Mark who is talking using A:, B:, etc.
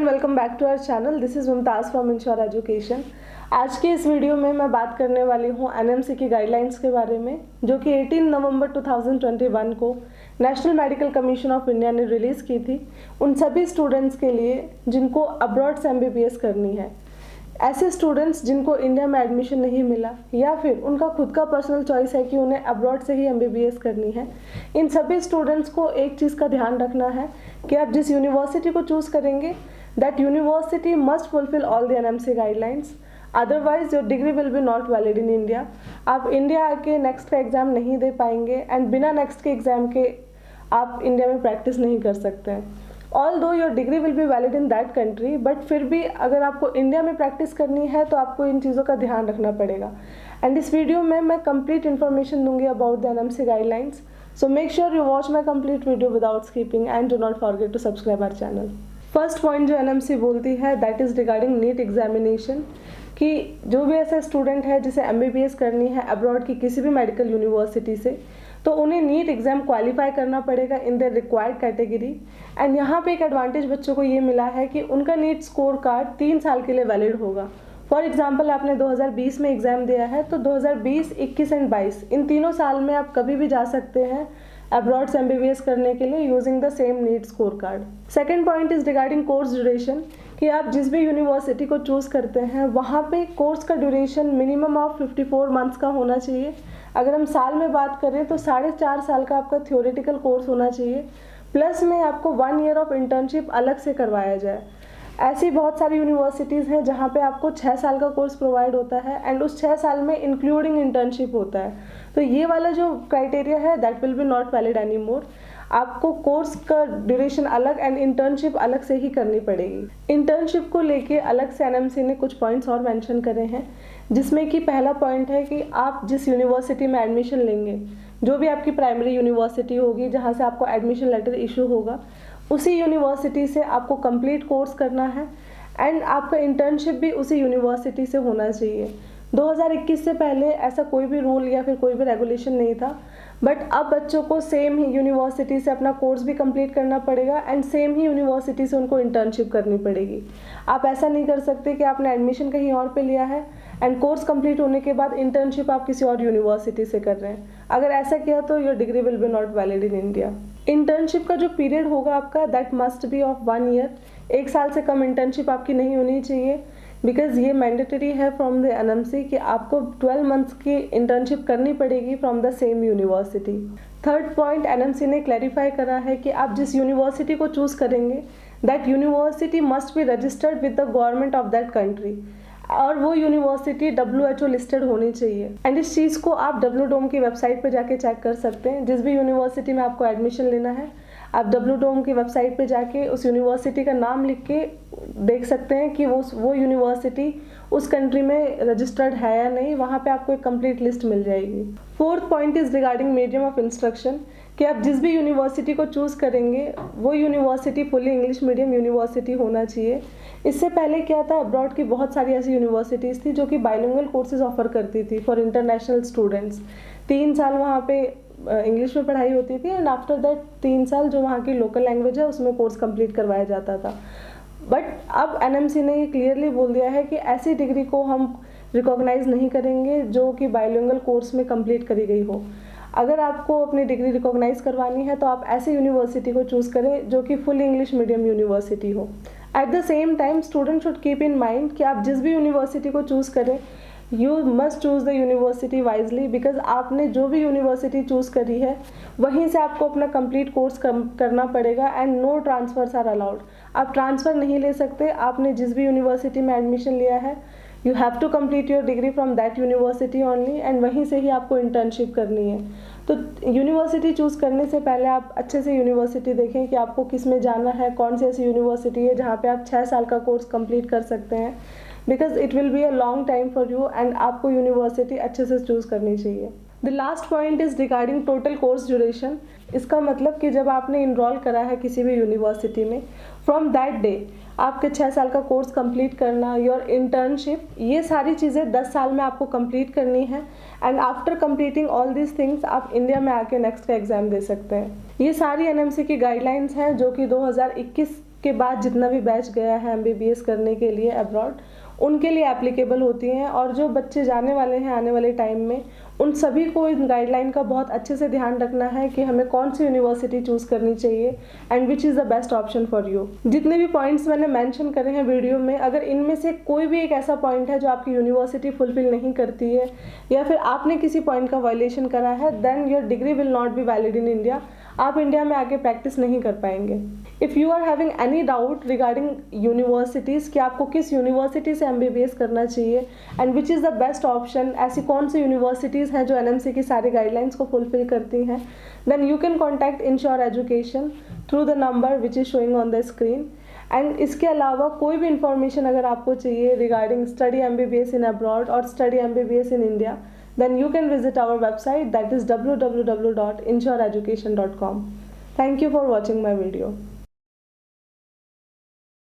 A: Welcome back to our channel. This is Mumtaz from Ensure Education. आज की इस video में मैं बात करने वाली हूँ एनएमसी की गाइडलाइंस के बारे में, जो कि 18 नवंबर 2021 को national medical commission of India ने रिलीज़ की थी उन सभी स्टूडेंट्स के लिए जिनको अब्रॉड से एमबीबीएस करनी है। ऐसे स्टूडेंट्स जिनको इंडिया में एडमिशन नहीं मिला या फिर उनका खुद का पर्सनल चॉइस है कि उन्हें अब्रॉड से ही एमबीबीएस करनी है, इन सभी स्टूडेंट्स को एक चीज़ का ध्यान रखना है कि आप जिस यूनिवर्सिटी को चूज़ करेंगे that university must fulfil all the NMC guidelines, otherwise your degree will be not valid in India. आप इंडिया आके नेक्स्ट का एग्ज़ाम नहीं दे पाएंगे एंड बिना नेक्स्ट के एग्ज़ाम के आप इंडिया में प्रैक्टिस नहीं कर सकते हैं। ऑल दो your degree will be valid in that country, but फिर भी अगर आपको इंडिया में प्रैक्टिस करनी है तो आपको इन चीज़ों का ध्यान रखना पड़ेगा। एंड इस वीडियो में मैं कंप्लीट इन्फॉर्मेशन दूंगी about the NMC guidelines, so make sure you watch my complete video without skipping and do not forget to subscribe our channel. First point जो एनएमसी बोलती है that is regarding NEET examination, कि जो भी ऐसा student है जिसे MBBS करनी है अब्रॉड की किसी भी मेडिकल यूनिवर्सिटी से, तो उन्हें नीट एग्ज़ाम क्वालिफाई करना पड़ेगा in the required category. And यहाँ पे एक एडवांटेज बच्चों को ये मिला है कि उनका नीट स्कोर कार्ड 3 साल के लिए वैलिड होगा। फॉर एग्जांपल आपने 2020 में एग्ज़ाम दिया है तो 2020, 21 एंड 22 इन तीनों साल में आप कभी भी जा सकते हैं अब्रॉड से एमबीबीएस करने के लिए using the same NEET score card. Second point is regarding course duration, कि आप जिस भी यूनिवर्सिटी को चूज़ करते हैं वहाँ पे कोर्स का ड्यूरेशन मिनिमम ऑफ 54 मंथ्स का होना चाहिए। अगर हम साल में बात करें तो 4.5 साल का आपका थ्योरेटिकल कोर्स होना चाहिए, प्लस में आपको 1 ईयर ऑफ इंटर्नशिप अलग से करवाया जाए। ऐसी बहुत सारी यूनिवर्सिटीज़ हैं जहाँ पे आपको 6 साल का कोर्स प्रोवाइड होता है एंड उस 6 साल में इंक्लूडिंग इंटर्नशिप होता है। तो ये वाला जो क्राइटेरिया है that will be not valid any more. आपको कोर्स का ड्यूरेशन अलग एंड इंटर्नशिप अलग से ही करनी पड़ेगी। इंटर्नशिप को लेके अलग से एनएमसी ने कुछ पॉइंट्स और मेंशन करे हैं, जिसमें कि पहला पॉइंट है कि आप जिस यूनिवर्सिटी में एडमिशन लेंगे, जो भी आपकी प्राइमरी यूनिवर्सिटी होगी जहाँ से आपको एडमिशन लेटर इशू होगा, उसी यूनिवर्सिटी से आपको कंप्लीट कोर्स करना है एंड आपका इंटर्नशिप भी उसी यूनिवर्सिटी से होना चाहिए। 2021 से पहले ऐसा कोई भी रूल या फिर कोई भी रेगुलेशन नहीं था, बट अब बच्चों को सेम ही यूनिवर्सिटी से अपना कोर्स भी कंप्लीट करना पड़ेगा एंड सेम ही यूनिवर्सिटी से उनको इंटर्नशिप करनी पड़ेगी। आप ऐसा नहीं कर सकते कि आपने एडमिशन कहीं और पे लिया है एंड कोर्स कंप्लीट होने के बाद इंटर्नशिप आप किसी और यूनिवर्सिटी से कर रहे हैं। अगर ऐसा किया तो your degree will be not valid in India. Internship का जो पीरियड होगा आपका that must be of 1 year. 1 साल से कम इंटर्नशिप आपकी नहीं होनी चाहिए, बिकॉज ये मैंडेटरी है फ्रॉम द एनएमसी कि आपको 12 मंथ्स की इंटर्नशिप करनी पड़ेगी from the same university. Third point NMC ने क्लैरिफाई करा है कि आप जिस यूनिवर्सिटी को चूज़ करेंगे that university must be registered with the government of that country, और वो यूनिवर्सिटी WHO लिस्टेड होनी चाहिए। एंड इस चीज़ को आप WDOM की वेबसाइट पे जाके चेक कर सकते हैं। जिस भी यूनिवर्सिटी में आपको एडमिशन लेना है आप WDOM की वेबसाइट पे जाके उस यूनिवर्सिटी का नाम लिख के देख सकते हैं कि वो यूनिवर्सिटी उस कंट्री में रजिस्टर्ड है या नहीं। वहाँ पे आपको एक कंप्लीट लिस्ट मिल जाएगी। Fourth point is regarding medium of instruction, कि आप जिस भी यूनिवर्सिटी को चूज़ करेंगे वो university fully English medium university होना चाहिए। इससे पहले क्या था, अब्रॉड की बहुत सारी ऐसी यूनिवर्सिटीज़ थी जो कि बाइलिंगुअल कोर्सेज ऑफर करती थी फॉर इंटरनेशनल स्टूडेंट्स। 3 साल वहाँ पे इंग्लिश में पढ़ाई होती थी एंड आफ्टर दैट 3 साल जो वहाँ की लोकल लैंग्वेज है उसमें कोर्स कंप्लीट करवाया जाता था। बट अब एनएमसी ने ये क्लियरली बोल दिया है कि ऐसी डिग्री को हम रिकॉग्नाइज नहीं करेंगे जो कि बाइलिंगुअल कोर्स में कंप्लीट करी गई हो। अगर आपको अपनी डिग्री रिकॉग्नाइज करवानी है तो आप ऐसी यूनिवर्सिटी को चूज़ करें जो कि फुल इंग्लिश मीडियम यूनिवर्सिटी हो। At the same time student should keep in mind कि आप जिस भी यूनिवर्सिटी को चूज़ करें you must choose the university wisely, because आपने जो भी यूनिवर्सिटी चूज़ करी है वहीं से आपको अपना कंप्लीट कोर्स करना पड़ेगा and no transfers are allowed. आप ट्रांसफ़र नहीं ले सकते। आपने जिस भी यूनिवर्सिटी में एडमिशन लिया है you have to complete your degree from that university only and वहीं से ही आपको इंटर्नशिप करनी है। तो यूनिवर्सिटी चूज़ करने से पहले आप अच्छे से यूनिवर्सिटी देखें कि आपको किस में जाना है, कौन सी ऐसी यूनिवर्सिटी है जहाँ पे आप 6 साल का कोर्स कंप्लीट कर सकते हैं, because it will be a long time for you and आपको यूनिवर्सिटी अच्छे से चूज़ करनी चाहिए। The last point is regarding total course duration. इसका मतलब कि जब आपने इनरोल करा है किसी भी यूनिवर्सिटी में, फ्रॉम दैट डे आपके 6 साल का कोर्स कंप्लीट करना, योर इंटर्नशिप, ये सारी चीज़ें 10 साल में आपको कंप्लीट करनी है and after completing all this things आप इंडिया में आके नेक्स्ट का एग्ज़ाम दे सकते हैं। ये सारी एनएमसी की गाइडलाइंस हैं जो कि 2021 के बाद जितना भी बैच गया है MBBS करने के लिए अब्रॉड, उनके लिए एप्लीकेबल होती हैं। और जो बच्चे जाने वाले हैं आने वाले टाइम में, उन सभी को इन गाइडलाइन का बहुत अच्छे से ध्यान रखना है कि हमें कौन सी यूनिवर्सिटी चूज़ करनी चाहिए and which is the best option for you. जितने भी पॉइंट्स मैंने मेंशन करे हैं वीडियो में, अगर इनमें से कोई भी एक ऐसा पॉइंट है जो आपकी यूनिवर्सिटी फुलफिल नहीं करती है या फिर आपने किसी पॉइंट का वायलेशन करा है, then your degree will not be valid in India. आप इंडिया में आके प्रैक्टिस नहीं कर पाएंगे। If you are having any doubt regarding universities कि आपको किस यूनिवर्सिटी से MBBS करना चाहिए and which is the best option, ऐसी कौन सी यूनिवर्सिटीज़ हैं जो NMC की सारी गाइडलाइंस को फुलफिल करती हैं, then you can contact Ensure Education through the number which is showing on the screen. And इसके अलावा कोई भी इंफॉर्मेशन अगर आपको चाहिए regarding study MBBS in abroad और study MBBS in India, then you can visit our website, that is www.insureeducation.com. Thank you for watching my video.